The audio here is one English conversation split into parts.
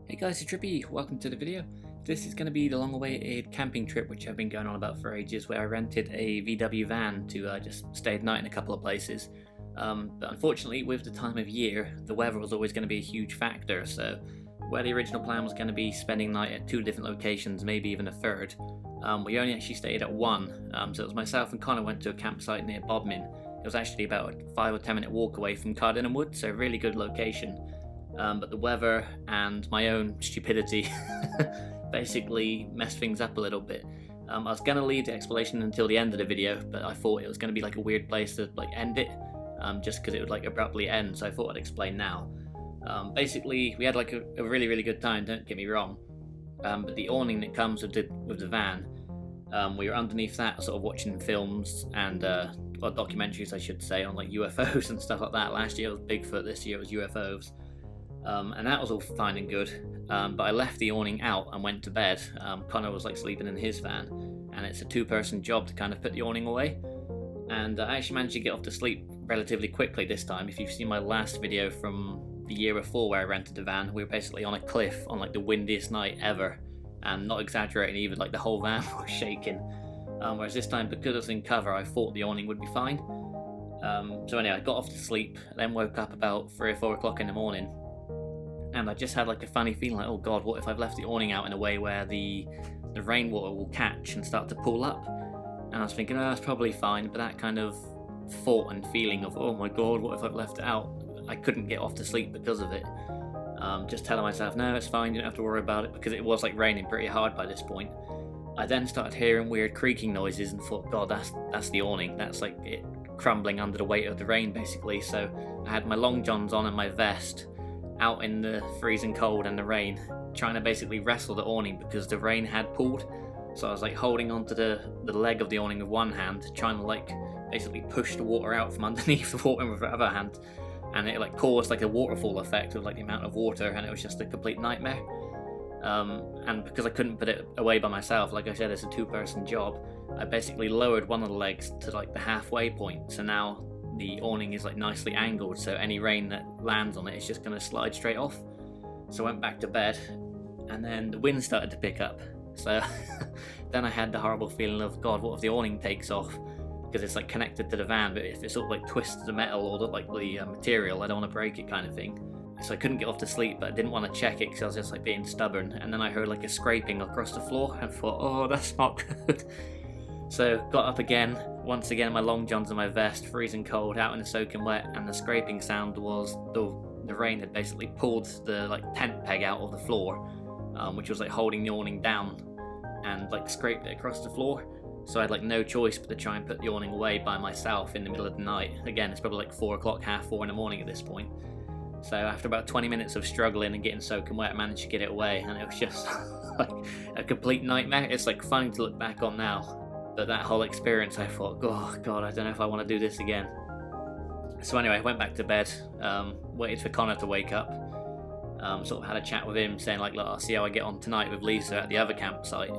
Hey guys, it's Trippy. Welcome to the video. This is going to be the long-awaited camping trip which I've been going on about for ages, where I rented a VW van to just stay at night in a couple of places. But unfortunately, with the time of year, the weather was always going to be a huge factor, so where the original plan was going to be spending night at 2 different locations, maybe even a third, we only actually stayed at one. So it was myself and Connor went to a campsite near Bodmin. It was actually about a 5 or 10 minute walk away from Cardinham Wood, so a really good location. But the weather and my own stupidity basically messed things up a little bit. I was going to leave the explanation until the end of the video, but I thought it was going to be like a weird place to end it, just because it would abruptly end, so I thought I'd explain now. Basically, we had a really good time, don't get me wrong, but the awning that comes with the van, we were underneath that sort of watching films and documentaries, I should say, on UFOs and stuff like that. Last year it was Bigfoot, this year it was UFOs. And that was all fine and good, but I left the awning out and went to bed. Connor was sleeping in his van, and it's a 2-person job to kind of put the awning away, and I actually managed to get off to sleep relatively quickly this time. If you've seen my last video from the year before where I rented the van, we were basically on a cliff on the windiest night ever, and not exaggerating either, the whole van was shaking, whereas this time, because it was in cover, I thought the awning would be fine. So anyway, I got off to sleep, then woke up about 3 or 4 o'clock in the morning, and I just had a funny feeling oh god, what if I've left the awning out in a way where the rainwater will catch and start to pool up? And I was thinking, oh, that's probably fine, but that kind of thought and feeling of, oh my god, what if I've left it out? I couldn't get off to sleep because of it. Just telling myself, no, it's fine, you don't have to worry about it, because it was raining pretty hard by this point. I then started hearing weird creaking noises and thought, god, that's the awning, that's it crumbling under the weight of the rain basically. So I had my long johns on and my vest out in the freezing cold and the rain, trying to basically wrestle the awning because the rain had pooled. So I was holding onto the leg of the awning with one hand, trying to basically push the water out from underneath the water with the other hand, and it caused a waterfall effect of the amount of water, and it was just a complete nightmare. And because I couldn't put it away by myself, like I said, it's a 2-person job, I basically lowered one of the legs to the halfway point, so now the awning is nicely angled, so any rain that lands on it is just going to slide straight off. So I went back to bed, and then the wind started to pick up, so then I had the horrible feeling of, god, what if the awning takes off, because it's connected to the van, but if it twists the metal or the material, I don't want to break it, kind of thing. So I couldn't get off to sleep, but I didn't want to check it because I was just being stubborn, and then I heard a scraping across the floor and thought, oh, that's not good. So got up again, once again my long johns and my vest, freezing cold, out in the soaking wet, and the scraping sound was the rain had basically pulled the tent peg out of the floor, which was holding the awning down, and scraped it across the floor. So I had no choice but to try and put the awning away by myself in the middle of the night. Again, it's probably 4 o'clock, half 4 in the morning at this point. So after about 20 minutes of struggling and getting soaking wet, I managed to get it away, and it was just a complete nightmare. It's funny to look back on now. But that whole experience, I thought, oh god, I don't know if I want to do this again. So anyway, I went back to bed, waited for Connor to wake up, sort of had a chat with him, saying look, I'll see how I get on tonight with Lisa at the other campsite.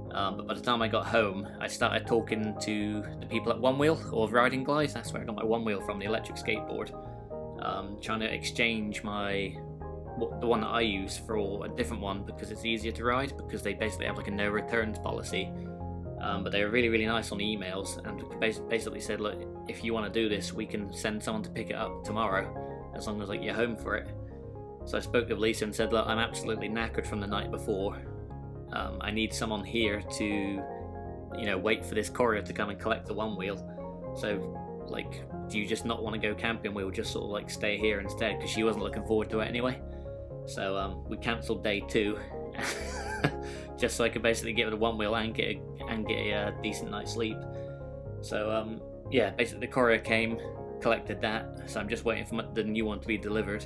But by the time I got home, I started talking to the people at One Wheel, or Riding Glides, that's where I got my One Wheel from, the electric skateboard, trying to exchange the one that I use for a different one because it's easier to ride, because they basically have a no returns policy. But they were really nice on the emails, and basically said, look, if you want to do this, we can send someone to pick it up tomorrow, as long as you're home for it. So I spoke with Lisa and said, look, I'm absolutely knackered from the night before. I need someone here to, wait for this courier to come and collect the One Wheel. So, do you just not want to go camping? We'll just sort of stay here instead, because she wasn't looking forward to it anyway. So we cancelled day 2. Just so I could basically get with a One Wheel and get a decent night's sleep. So yeah, basically the courier came, collected that, so I'm just waiting for the new one to be delivered,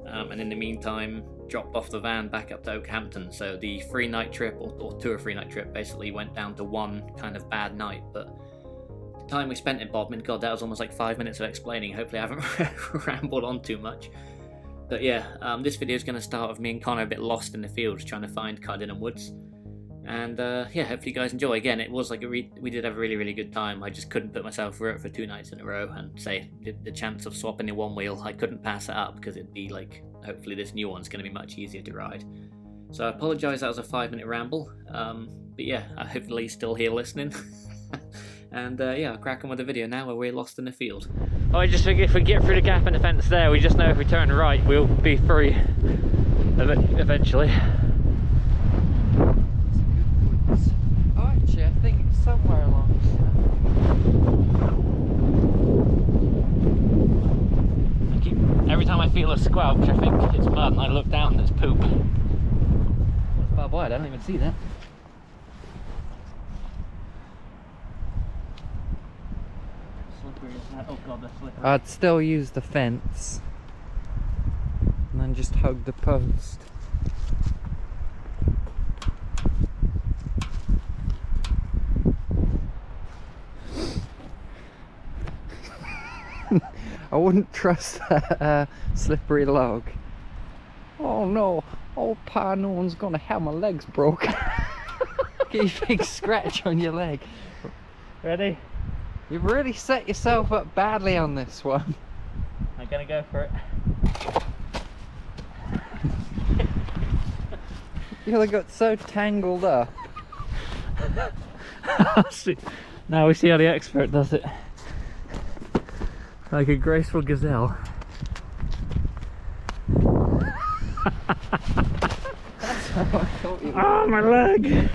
and in the meantime dropped off the van back up to Oakhampton. So the 3-night trip, or 2 or 3-night trip, basically went down to one kind of bad night. But the time we spent in Bodmin, god, that was almost 5 minutes of explaining. Hopefully I haven't rambled on too much. But yeah, this video is going to start with me and Connor a bit lost in the fields trying to find Cardinham Woods. And yeah, hopefully you guys enjoy. Again, it was like we did have a really good time. I just couldn't put myself through it for 2 nights in a row, and say the chance of swapping the one wheel, I couldn't pass it up because it'd be like, hopefully this new one's going to be much easier to ride. So I apologise that was a 5-minute ramble, but yeah, hopefully you're still here listening. And yeah, I'll crack on with the video now where we're lost in the field. Oh, I just figured if we get through the gap in the fence there, we just know if we turn right we'll be free eventually. Oh, actually, I think it's somewhere along here. Every time I feel a squelch, I think it's mud, and I look down and it's poop. That's barbed wire, I don't even see that. Slippery, isn't it? Oh god, they're slippery. I'd still use the fence and then just hug the post. I wouldn't trust that slippery log. Oh no, old Pa, no one's gonna have my legs broken. Get a big scratch on your leg. Ready? You've really set yourself up badly on this one. I'm gonna go for it. You got so tangled up. Now we see how the expert does it. Like a graceful gazelle. That's how I thought you would. Oh, my leg!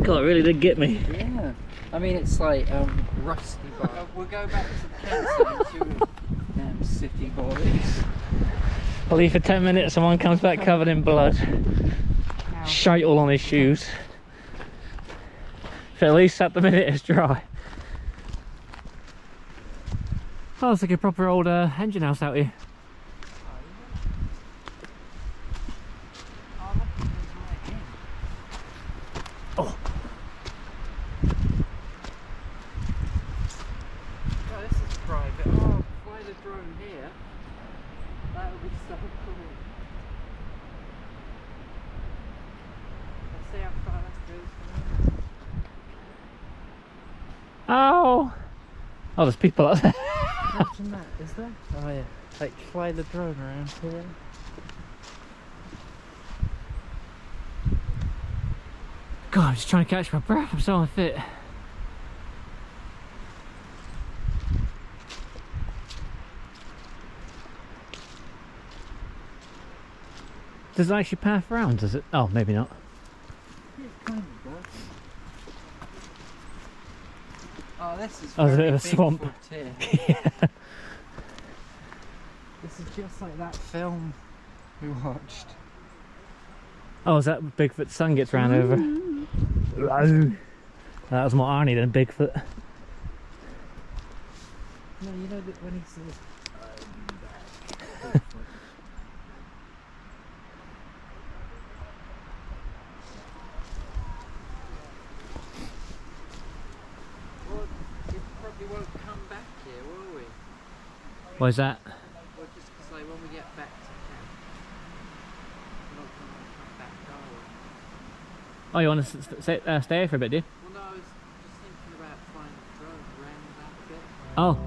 God, it really did get me. Yeah. I mean, it's like rusty, but we'll go back to the campsite to city boys. I'll leave for 10 minutes, someone comes back covered in blood. Ow. Shite all on his shoes. If at least at the minute it's dry. Oh, it's like a proper old engine house out here. Oh! Oh, this is private. Oh, fly the drone here. That would be so cool. Let's see how far that goes. Oh! Oh, there's people out there. Imagine that, is there? Oh yeah. Like fly the drone around here. God, I'm just trying to catch my breath, I'm so unfit. Does it actually path around, does it? Oh, maybe not. Yeah, kind of does. Oh, this is Oh, there's a very bit of a swamp. here. Yeah. This is just like that film we watched. Oh, is that Bigfoot's son gets ran over? That was more Arnie than Bigfoot. No, you know that when he says well, you probably won't come back here, will we? Why is that? Well, just because like when we get back to camp, we're not going to come back, are we? Oh, you want to stay here for a bit, do you? Well, no, I was just thinking about flying the drone around that bit. Oh.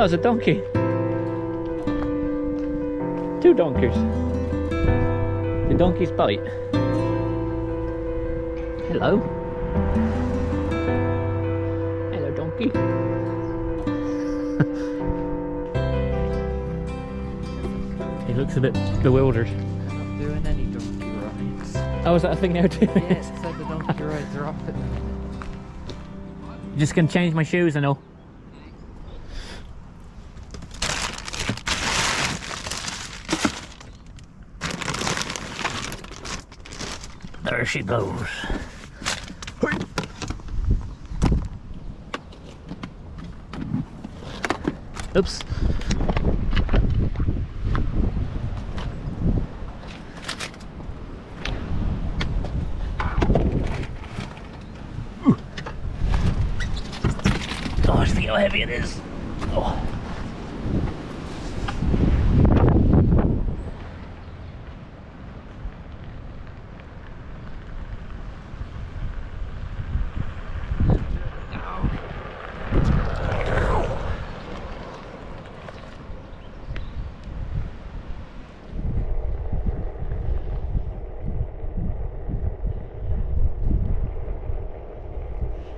it's a donkey. 2 donkeys. The donkeys bite. Hello. Hello, donkey. He looks a bit bewildered. They're not doing any donkey rides. Oh, is that a thing they're doing? Yeah, it said the donkey rides are off at the minute. Just gonna change my shoes and all. There she goes. Oops. Gosh, think how heavy it is. Oh.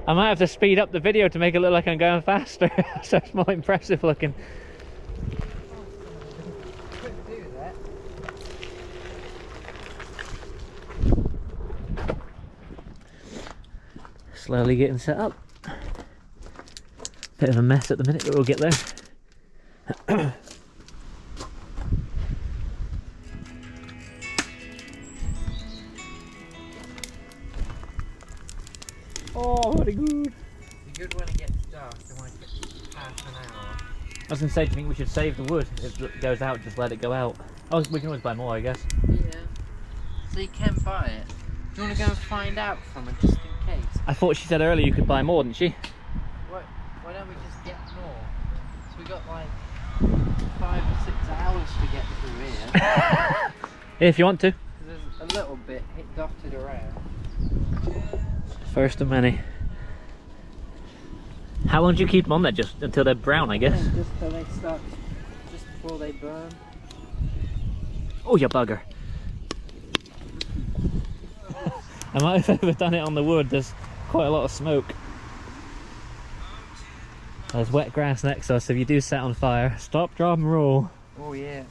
I might have to speed up the video to make it look like I'm going faster, so it's more impressive looking. Couldn't do that. Slowly getting set up. Bit of a mess at the minute, but we'll get there. Oh, very good. It's good when it gets dark and when it gets half an hour. I was going to say, do you think we should save the wood? If it goes out, just let it go out. Oh, we can always buy more, I guess. Yeah. So you can buy it. Do you want to go and find out from her just in case? I thought she said earlier you could buy more, didn't she? Why don't we just get more? So we got like 5 or 6 hours to get through here. If you want to. There's a little bit dotted around. First of many. How long do you keep them on there? Just until they're brown, I guess? Yeah, just till they start, just before they burn. Oh, you bugger. I might have overdone it on the wood. There's quite a lot of smoke. There's wet grass next to us. If you do set on fire, stop, drop and roll. Oh yeah.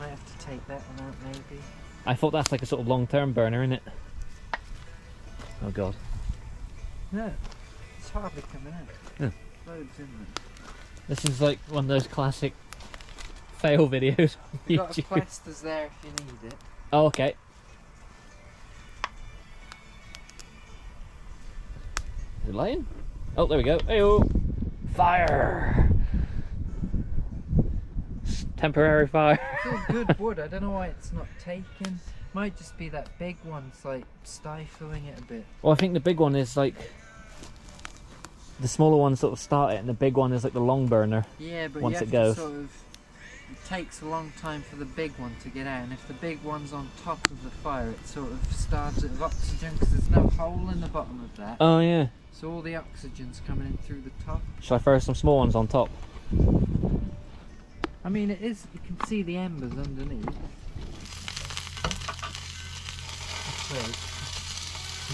Might have to take that one out maybe. I thought that's like a sort of long-term burner, isn't it? Oh god. No, it's hardly coming out. Yeah. Loads in there. This is like one of those classic fail videos on We've got a YouTube. plasters there if you need it. Oh, okay. Is it lighting? Oh, there we go. Hey-oh! Fire! Temporary fire. It's all good wood. I don't know why it's not taken. Might just be that big one's like stifling it a bit. Well, I think the big one is like the smaller one sort of start it, and the big one is like the long burner. Yeah, but once you have it goes. to sort of. It takes a long time for the big one to get out, and if the big one's on top of the fire, it sort of starves it of oxygen because there's no hole in the bottom of that. Oh yeah. So all the oxygen's coming in through the top. Shall I throw some small ones on top? I mean, it is. You can see the embers underneath.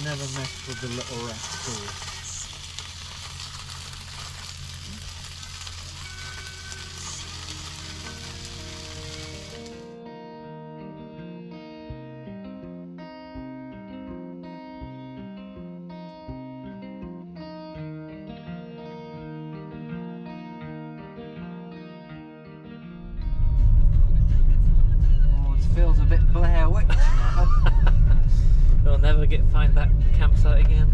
Never mess with the little rascals. Oh, it feels a bit Blair Witch now. We'll never find that campsite again.